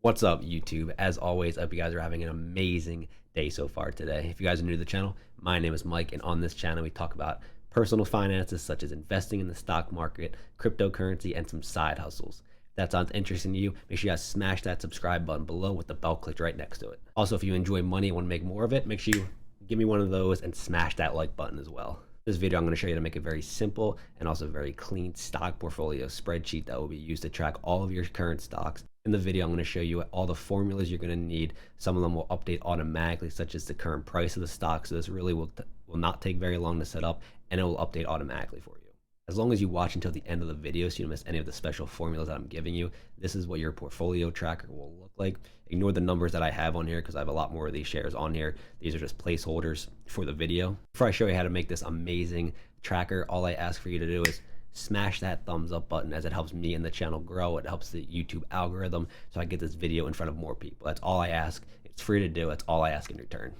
What's up, YouTube? As always, I hope you guys are having an amazing day so far today. If you guys are new to the channel, my name is Mike, and on this channel we talk about personal finances such as investing in the stock market, cryptocurrency, and some side hustles. If that sounds interesting to you, make sure you guys smash that subscribe button below with the bell clicked right next to it. Also, if you enjoy money and want to make more of it, make sure you give me one of those and smash that like button as well. This video, I'm going to show you how to make a very simple and also very clean stock portfolio spreadsheet that will be used to track all of your current stocks. In the video, I'm going to show you all the formulas you're going to need. Some of them will update automatically, such as the current price of the stock. So this really will not take very long to set up, and it will update automatically for you. As long as you watch until the end of the video so you don't miss any of the special formulas that I'm giving you, this is what your portfolio tracker will look like. Ignore the numbers that I have on here because I have a lot more of these shares on here. These are just placeholders for the video. Before I show you how to make this amazing tracker, all I ask for you to do is smash that thumbs up button, as it helps me and the channel grow. It helps the YouTube algorithm so I get this video in front of more people. That's all I ask. It's free to do. That's all I ask in return.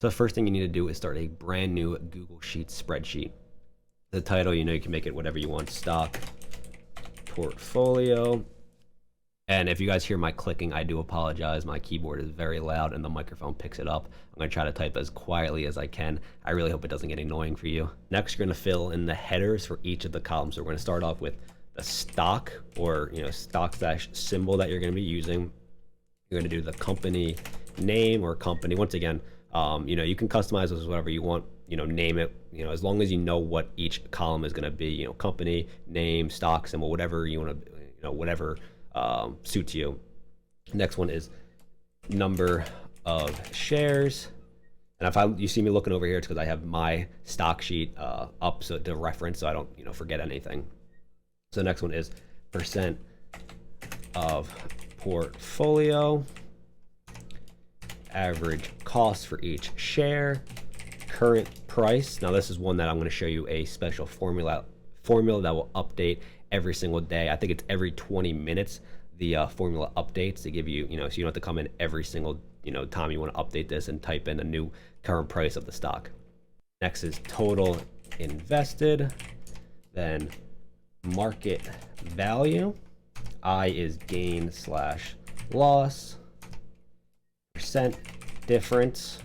So the first thing you need to do is start a brand new Google Sheets spreadsheet. The title, you can make it whatever you want, stock portfolio. And if you guys hear my clicking, I do apologize. My keyboard is very loud and the microphone picks it up. I'm going to try to type as quietly as I can. I really hope it doesn't get annoying for you. Next, you're going to fill in the headers for each of the columns. So we're going to start off with the stock, or stock / symbol that you're going to be using. You're going to do the company name or company. Once again, you can customize this whatever you want. Name it, as long as you know what each column is going to be, company, name, stock symbol, whatever you want to, whatever suits you. Next one is number of shares. And if you see me looking over here, it's because I have my stock sheet up so to reference, so I don't, forget anything. So the next one is percent of portfolio, average cost for each share, current price. Now this is one that I'm going to show you a special formula that will update every single day. I think it's every 20 minutes the formula updates to give you, so you don't have to come in every single time you want to update this and type in a new current price of the stock. Next is total invested, then market value. I is gain / loss, percent difference,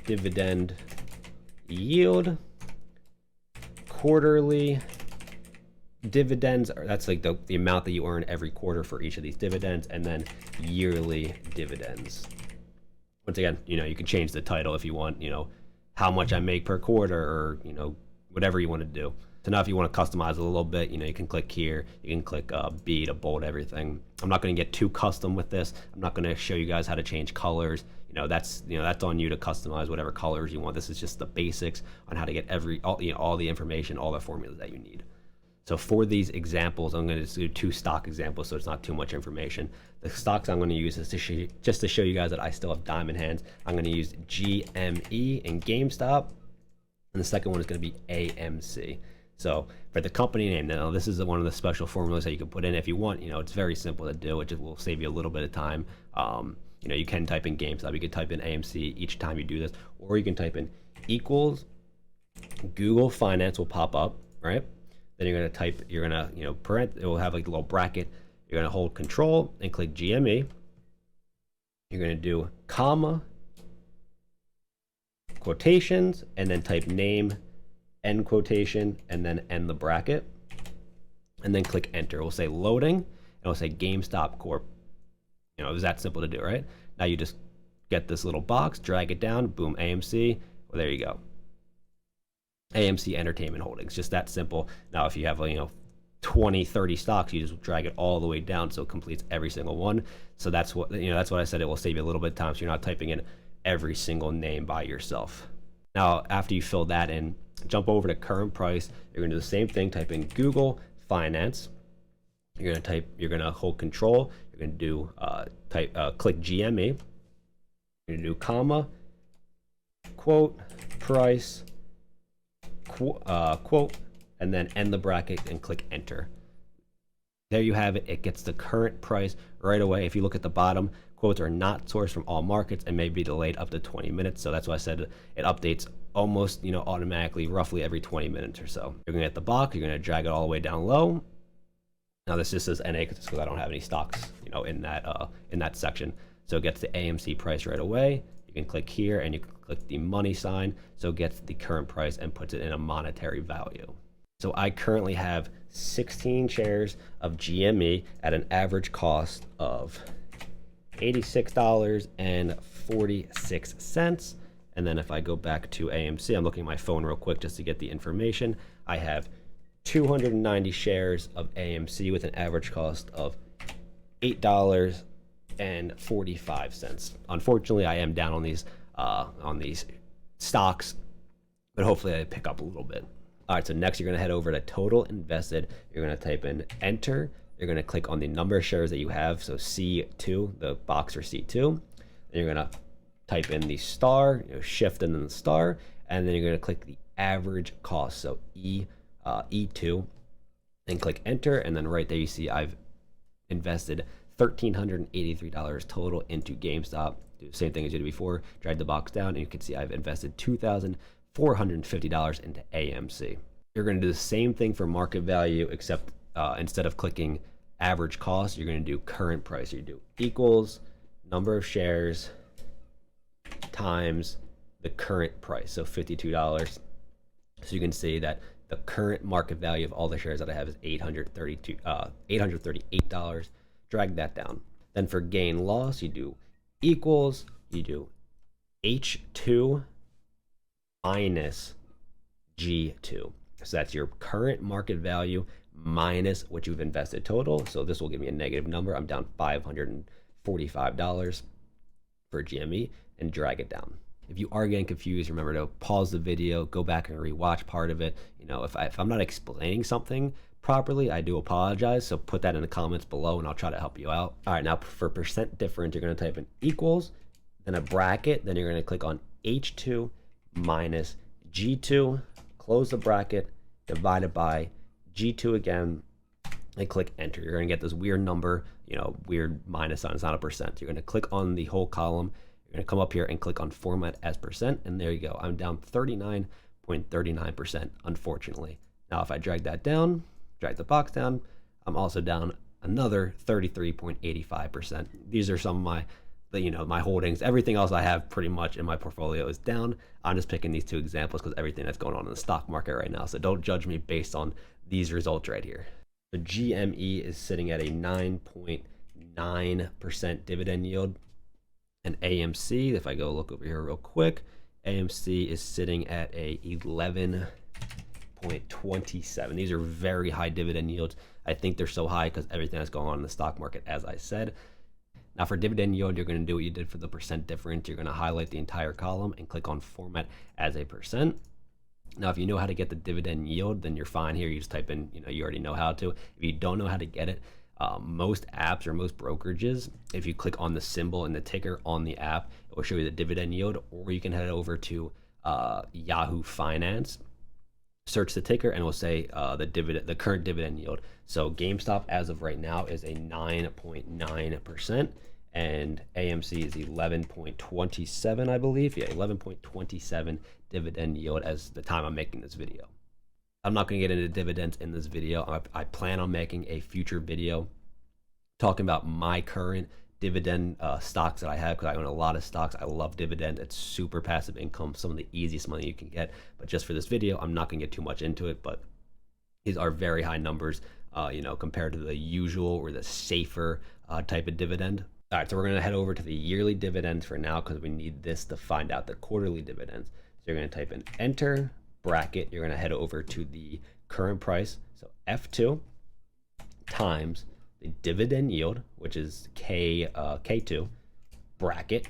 dividend yield, quarterly dividends, that's like the amount that you earn every quarter for each of these dividends, and then yearly dividends. Once again, you can change the title if you want, how much I make per quarter, or whatever you want to do. So now if you want to customize it a little bit, you can click here, you can click B to bold everything. I'm not going to get too custom with this. I'm not going to show you guys how to change colors. That's on you to customize whatever colors you want. This is just the basics on how to get all the information, all the formulas that you need. So for these examples, I'm going to do 2 stock examples so it's not too much information. The stocks I'm going to use is just to show you guys that I still have diamond hands. I'm going to use GME and GameStop, and the second one is going to be AMC. So for the company name, now this is one of the special formulas that you can put in if you want. It's very simple to do. It just will save you a little bit of time. You can type in GameStop, you can type in AMC each time you do this, or you can type in equals Google Finance will pop up, right? Then you're gonna parent. It will have like a little bracket. You're gonna hold Control and click GME. You're gonna do comma, quotations, and then type name, end quotation, and then end the bracket, and then click enter. It will say loading, and it will say GameStop Corp. It was that simple to do, right? Now you just get this little box, drag it down, boom, AMC. Well, there you go. AMC Entertainment Holdings, just that simple. Now if you have 20, 30 stocks, you just drag it all the way down so it completes every single one. So that's what I said, it will save you a little bit of time so you're not typing in every single name by yourself. Now after you fill that in, jump over to current price. You're gonna do the same thing, type in Google Finance. You're gonna hold Control. You're gonna do click GME. You're gonna do comma, quote, price, quote, and then end the bracket and click enter. There you have it. It gets the current price right away. If you look at the bottom, quotes are not sourced from all markets and may be delayed up to 20 minutes. So that's why I said it updates almost automatically, roughly every 20 minutes or so. You're gonna get the box. You're gonna drag it all the way down low. Now this just says NA because I don't have any stocks in that section. So it gets the AMC price right away. You can click here and you can click the money sign. So it gets the current price and puts it in a monetary value. So I currently have 16 shares of GME at an average cost of $86.46. And then if I go back to AMC, I'm looking at my phone real quick just to get the information. I have 290 shares of AMC with an average cost of $8.45. Unfortunately, I am down on these stocks, but hopefully I pick up a little bit. All right, so next you're going to head over to total invested. You're going to type in enter. You're going to click on the number of shares that you have, so C2, the box for C2. And you're going to type in the star, shift and then the star, and then you're going to click the average cost, so E2, and click enter. And then right there you see I've invested $1,383 total into GameStop. Do the same thing as you did before. Drag the box down, and you can see I've invested $2,450 into AMC. You're going to do the same thing for market value, except instead of clicking average cost, you're going to do current price. You do equals number of shares times the current price, so $52. So you can see that the current market value of all the shares that I have is $838. Drag that down. Then for gain loss, you do equals, you do H2 minus G2. So that's your current market value minus what you've invested total. So this will give me a negative number. I'm down $545 for GME, and drag it down. If you are getting confused, remember to pause the video, go back and rewatch part of it. If I'm not explaining something properly, I do apologize. So put that in the comments below and I'll try to help you out. All right, now for percent difference, you're going to type in equals, then a bracket, then you're going to click on H2 minus G2, close the bracket, divided by G2 again, and click enter. You're going to get this weird number, weird minus sign. It's not a percent. You're going to click on the whole column. You're going to come up here and click on format as percent, and there you go. I'm down 39.39%, unfortunately. Now if I drag that down, drag the box down, I'm also down another 33.85%. These are some of my my holdings. Everything else I have pretty much in my portfolio is down. I'm just picking these two examples because everything that's going on in the stock market right now. So don't judge me based on these results right here. The GME is sitting at a 9.9% dividend yield. And AMC, if I go look over here real quick, AMC is sitting at a 11.27. These are very high dividend yields. I think they're so high because everything that's going on in the stock market, as I said. Now for dividend yield, you're going to do what you did for the percent difference. You're going to highlight the entire column and click on format as a percent. Now, if you know how to get the dividend yield, then you're fine here. You just type in, you already know how to. If you don't know how to get it, most apps or most brokerages, if you click on the symbol and the ticker on the app, it will show you the dividend yield, or you can head over to Yahoo Finance, search the ticker, and it will say the current dividend yield. So GameStop as of right now is a 9.9%, and AMC is 11.27, I believe. Yeah, 11.27 dividend yield as the time I'm making this video. I'm not going to get into dividends in this video. I plan on making a future video talking about my current dividend stocks that I have, because I own a lot of stocks. I love dividend. It's super passive income, some of the easiest money you can get. But just for this video, I'm not going to get too much into it. But these are very high numbers, compared to the usual or the safer type of dividend. All right, so we're going to head over to the yearly dividends for now, because we need this to find out the quarterly dividends. So you're going to type in enter, bracket, you're going to head over to the current price, so F2 times the dividend yield, which is K2, bracket,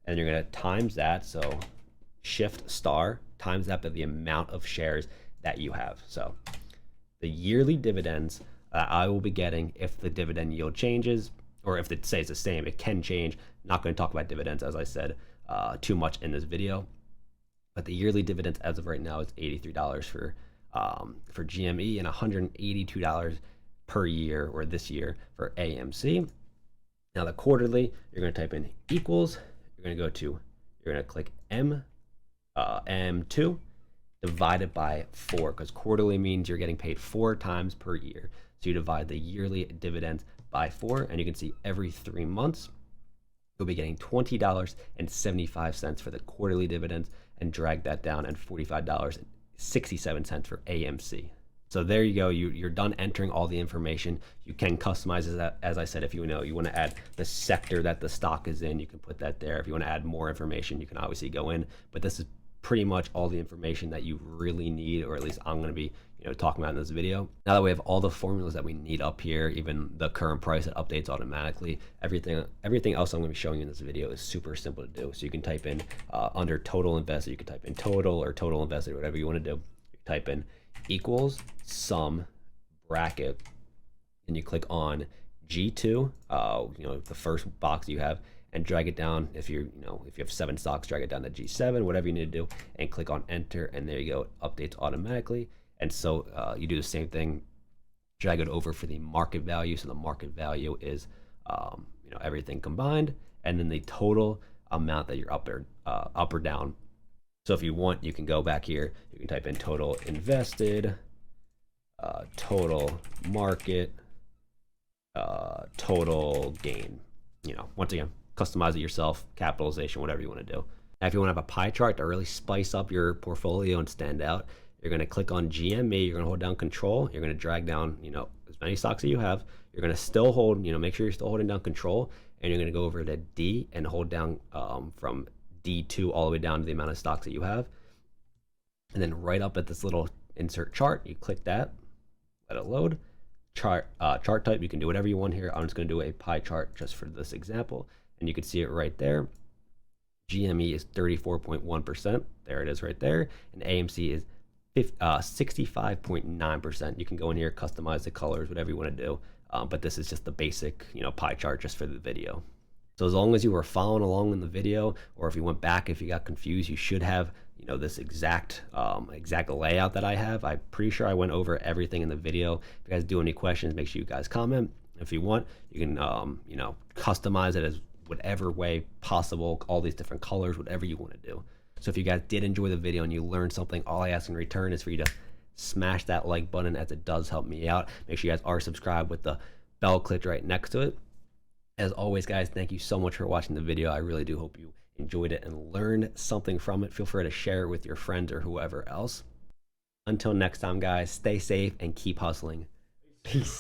and you're going to times that, so shift star, times that by the amount of shares that you have. So the yearly dividends I will be getting if the dividend yield changes, or if it stays the same. It can change. Not going to talk about dividends, as I said, too much in this video. But the yearly dividends as of right now is $83 for GME and $182 per year, or this year, for AMC. Now the quarterly, you're going to type in equals. You're going to click M2 divided by 4, because quarterly means you're getting paid 4 times per year. So you divide the yearly dividends by 4, and you can see every 3 months you'll be getting $20.75 for the quarterly dividends, and drag that down, and $45.67 for AMC. So there you go. You're done entering all the information. You can customize it, as I said. If you want to add the sector that the stock is in, you can put that there. If you want to add more information, you can obviously go in. But this is pretty much all the information that you really need, or at least I'm going to be talking about in this video. Now that we have all the formulas that we need up here, even the current price that updates automatically, everything else I'm going to be showing you in this video is super simple to do. So you can type in under total invested, you can type in total or total invested, whatever you want to do. You type in equals sum bracket, and you click on G2, the first box you have, and drag it down. If you have 7 stocks, drag it down to G7, whatever you need to do, and click on enter, and there you go. It updates automatically. And so you do the same thing, drag it over for the market value. So the market value is everything combined, and then the total amount that you're up or down. So if you want, you can go back here, you can type in total invested, total market, total gain. Once again, customize it yourself, capitalization, whatever you want to do. Now, if you want to have a pie chart to really spice up your portfolio and stand out, you're going to click on GME, you're going to hold down control, you're going to drag down, as many stocks that you have. You're going to still hold, make sure you're still holding down control, and you're going to go over to D and hold down from D2 all the way down to the amount of stocks that you have. And then right up at this little insert chart, you click that, let it load. Chart type, you can do whatever you want here. I'm just going to do a pie chart just for this example, and you can see it right there. GME is 34.1%. There it is right there. And AMC is 65.9%. You can go in here, customize the colors, whatever you want to do. But this is just the basic, pie chart just for the video. So as long as you were following along in the video, or if you went back, if you got confused, you should have, this exact layout that I have. I'm pretty sure I went over everything in the video. If you guys do any questions, make sure you guys comment. If you want, you can, customize it as whatever way possible, all these different colors, whatever you want to do. So if you guys did enjoy the video and you learned something, all I ask in return is for you to smash that like button, as it does help me out. Make sure you guys are subscribed with the bell clicked right next to it. As always, guys, thank you so much for watching the video. I really do hope you enjoyed it and learned something from it. Feel free to share it with your friends or whoever else. Until next time, guys, stay safe and keep hustling. Peace.